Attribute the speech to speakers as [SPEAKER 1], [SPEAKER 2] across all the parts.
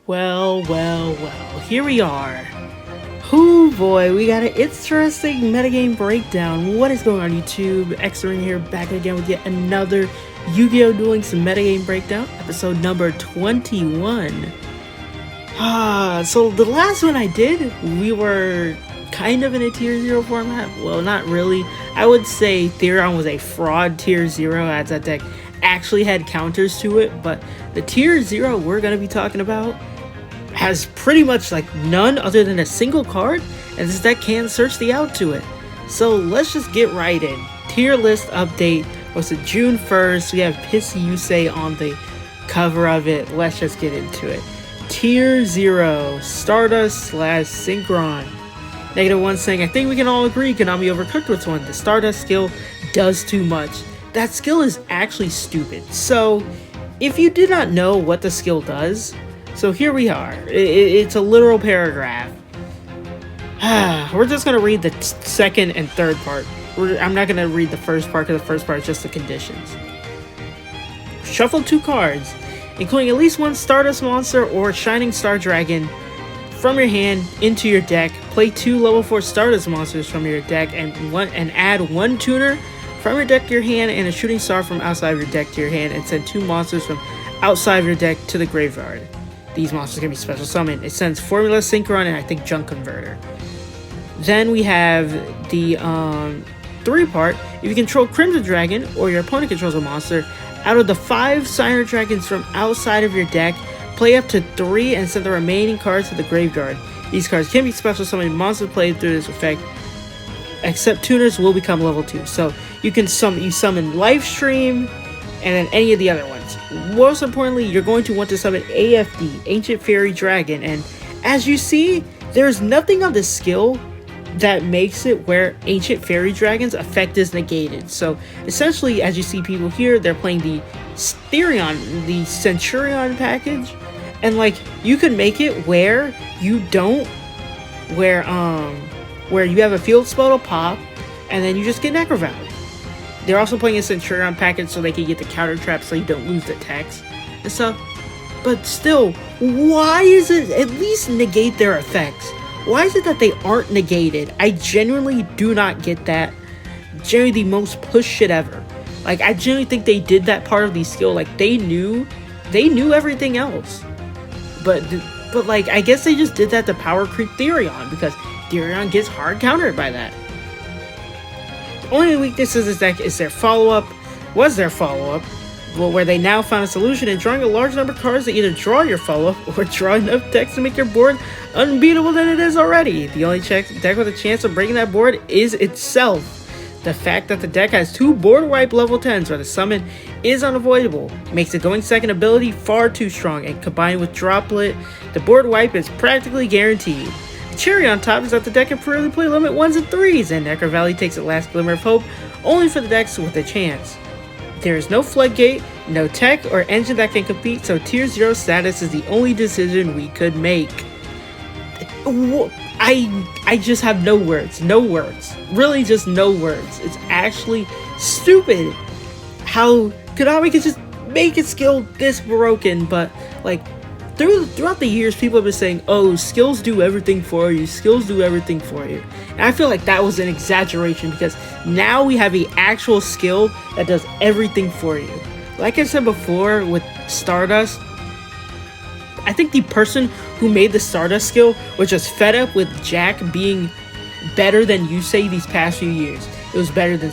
[SPEAKER 1] Well, here we are. Hoo boy, we got an interesting metagame breakdown. What is going on YouTube? xSerena here, back again with yet another Yu-Gi-Oh! Dueling some metagame breakdown, episode number 21. So the last one I did, we were kind of in a tier 0 format. Well, not really. I would say Therion was a fraud tier 0 as that deck actually had counters to it, but the tier 0 we're going to be talking about has pretty much like none other than a single card, and this deck can search the out to it. So let's just get right in. Tier list update was June 1st. We have Pissy Yusei on the cover of it. Let's just get into it. Tier 0, Stardust / Synchron. -1 saying, I think we can all agree Konami overcooked with one. The Stardust skill does too much. That skill is actually stupid. So if you did not know what the skill does, so here we are. It's a literal paragraph. We're just going to read the second and third part. I'm not going to read the first part because the first part is just the conditions. Shuffle 2 cards, including at least one Stardust monster or Shining Star Dragon from your hand into your deck. Play 2 level 4 Stardust monsters from your deck and add 1 tuner from your deck to your hand and a Shooting Star from outside of your deck to your hand, and send 2 monsters from outside of your deck to the graveyard. These monsters can be special summoned. It sends Formula Synchron and I think Junk Converter. Then we have the 3 part. If you control Crimson Dragon or your opponent controls a monster, out of the 5 Signer Dragons from outside of your deck, play up to 3 and send the remaining cards to the graveyard. These cards can be special summoned monsters played through this effect, except tuners will become level 2. So you can summon Livestream and then any of the other ones. Most importantly, you're going to want to summon AFD, Ancient Fairy Dragon, and as you see, there's nothing on the skill that makes it where Ancient Fairy Dragon's effect is negated. So essentially, as you see people here, they're playing the Therion, the Centurion package, and like you can make it where you don't, where you have a field spell to pop, and then you just get Necro Valley. They're also playing a Centurion package so they can get the counter trap so you don't lose the text and stuff. But still, why is it at least negate their effects? Why is it that they aren't negated? I genuinely do not get that. Genuinely the most push shit ever. Like, I genuinely think they did that part of the skill. Like, they knew everything else. But like, I guess they just did that to power creep Therion, because Therion gets hard countered by that. The only weakness of this deck is their follow-up, well, where they now found a solution in drawing a large number of cards that either draw your follow-up or draw enough decks to make your board unbeatable than it is already. The only deck with a chance of breaking that board is itself. The fact that the deck has 2 board wipe level 10s where the summon is unavoidable makes the going second ability far too strong, and combined with Droplet, the board wipe is practically guaranteed. The cherry on top is that the deck can purely play limit 1s and 3s, and Necro Valley takes the last glimmer of hope only for the decks with a chance. There is no floodgate, no tech or engine that can compete, so tier 0 status is the only decision we could make. I just have no words. Really just no words. It's actually stupid how Konami can just make its skill this broken, but like throughout the years, people have been saying, oh, skills do everything for you. And I feel like that was an exaggeration, because now we have an actual skill that does everything for you. Like I said before with Stardust, I think the person who made the Stardust skill was just fed up with Jack being better than Yusei these past few years. It was better than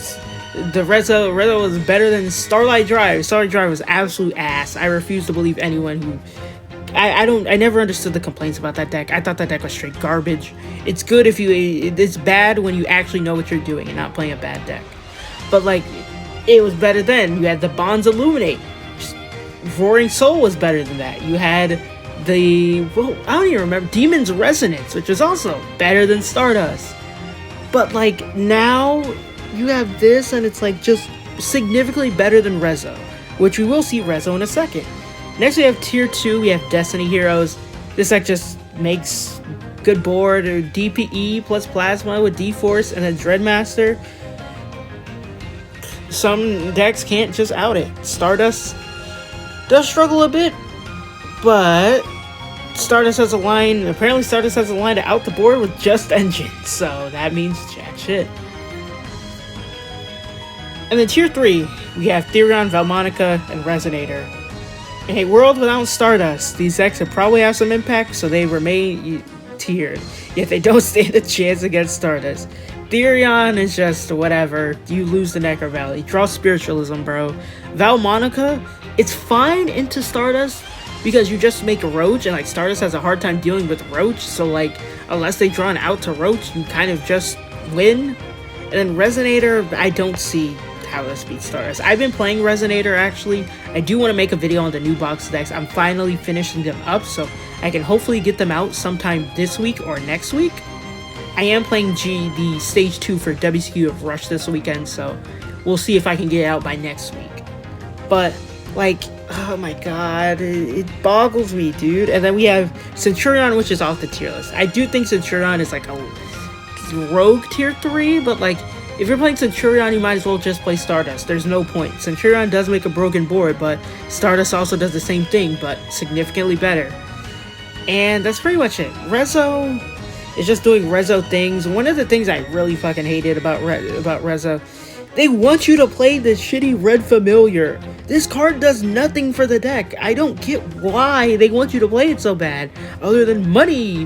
[SPEAKER 1] the Reza was better than Starlight Drive. Starlight Drive was absolute ass. I refuse to believe anyone who... I never understood the complaints about that deck. I thought that deck was straight garbage. It's good if it's bad when you actually know what you're doing and not playing a bad deck. But like, it was better then. You had the Bonds Illuminate. Roaring Soul was better than that. You had I don't even remember, Demon's Resonance, which was also better than Stardust. But like, now you have this and it's like just significantly better than Rezo, which we will see Rezo in a second. Next we have tier 2, we have Destiny Heroes. This deck just makes good board, or DPE plus Plasma with D-Force and a Dreadmaster. Some decks can't just out it. Stardust does struggle a bit, but Stardust has a line. Apparently, Stardust has a line to out the board with just engine, so that means jack shit. And then tier 3, we have Therion, Valmonica, and Resonator. In a world without Stardust, these decks would probably have some impact, so they remain tiered, yet they don't stand a chance against Stardust. Therion is just whatever. You lose the Necro Valley. Draw Spiritualism, bro. Valmonica, it's fine into Stardust because you just make a Roach, and like Stardust has a hard time dealing with Roach, so like unless they draw an out to Roach, you kind of just win. And then Resonator, I don't see how this beats Stardust. I've been playing Resonator actually. I do want to make a video on the new box decks. I'm finally finishing them up, so I can hopefully get them out sometime this week or next week. I am playing the stage 2 for WCQ of Rush this weekend, so we'll see if I can get it out by next week. But like, oh my god, it boggles me, dude. And then we have Centurion, which is off the tier list. I do think Centurion is like a rogue tier 3, but like if you're playing Centurion, you might as well just play Stardust. There's no point. Centurion does make a broken board, but Stardust also does the same thing, but significantly better. And that's pretty much it. Rezo is just doing Rezo things. One of the things I really fucking hated about Rezo, they want you to play the shitty Red Familiar. This card does nothing for the deck. I don't get why they want you to play it so bad, other than money.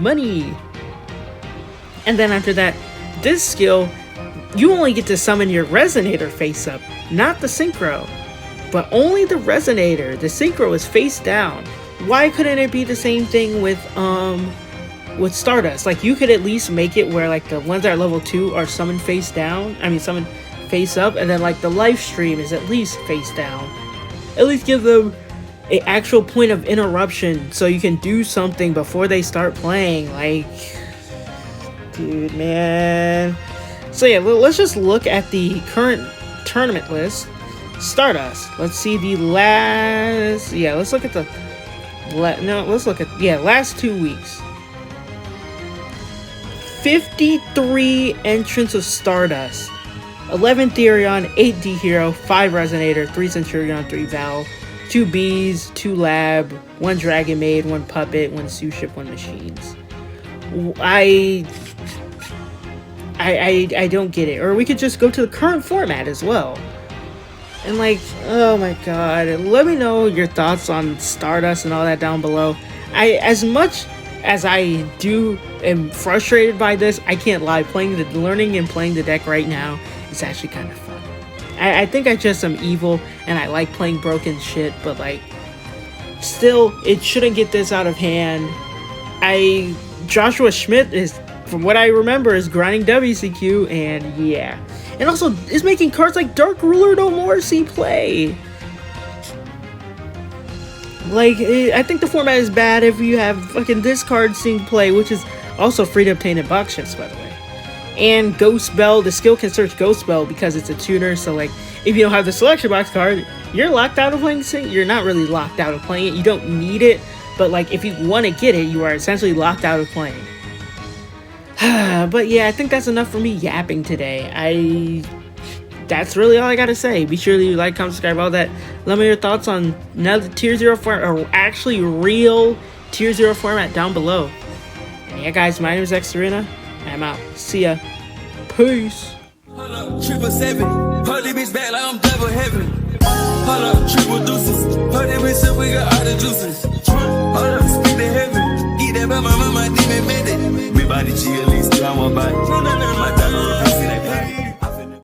[SPEAKER 1] And then after that, this skill, you only get to summon your Resonator face up, not the Synchro. But only the Resonator. The Synchro is face down. Why couldn't it be the same thing with Stardust? Like, you could at least make it where like the ones that are level 2 are summoned face down. I mean, summoned face up, and then like the live stream is at least face down. At least give them an actual point of interruption so you can do something before they start playing. Like, dude, man. So yeah, let's just look at the current tournament list. Stardust. Let's see the last. Yeah, let's look at the. Let's look at last 2 weeks. 53 entrants of Stardust. 11 Therion, 8 D-Hero, 5 Resonator, 3 Centurion, 3 Val, 2 Bees, 2 Lab, 1 Dragon Maid, 1 Puppet, 1 Sous Ship, 1 Machines. I don't get it. Or we could just go to the current format as well. And like, oh my god, let me know your thoughts on Stardust and all that down below. As much as I am frustrated by this, I can't lie. Learning and playing the deck right now is actually kind of fun. I think I just am evil and I like playing broken shit, but like, still, it shouldn't get this out of hand. Joshua Schmidt is, from what I remember, is grinding WCQ, and yeah. And also, is making cards like Dark Ruler No More see play. Like, I think the format is bad if you have fucking this card seeing play, which is also free to obtain in box ships, by the way. And Ghost Bell, the skill can search Ghost Bell because it's a tuner, so like, if you don't have the selection box card, you're locked out of playing it. You're not really locked out of playing it. You don't need it, but like, if you want to get it, you are essentially locked out of playing. But yeah, I think that's enough for me yapping today. That's really all I gotta say. Be sure to like, comment, subscribe, all that. Let me know your thoughts on another tier 0 format, or actually real tier 0 format down below. And yeah, guys, my name is xSerena. I'm out. See ya. Peace.
[SPEAKER 2] Hold up, 777. Hold this bitch back like I'm double heaven. Hold up, triple deuces. Hold this bitch up, we got all the juices. Hold up, speak to heaven. Eat that by my mama, demon made it. Me body chill, at least drama by. My dog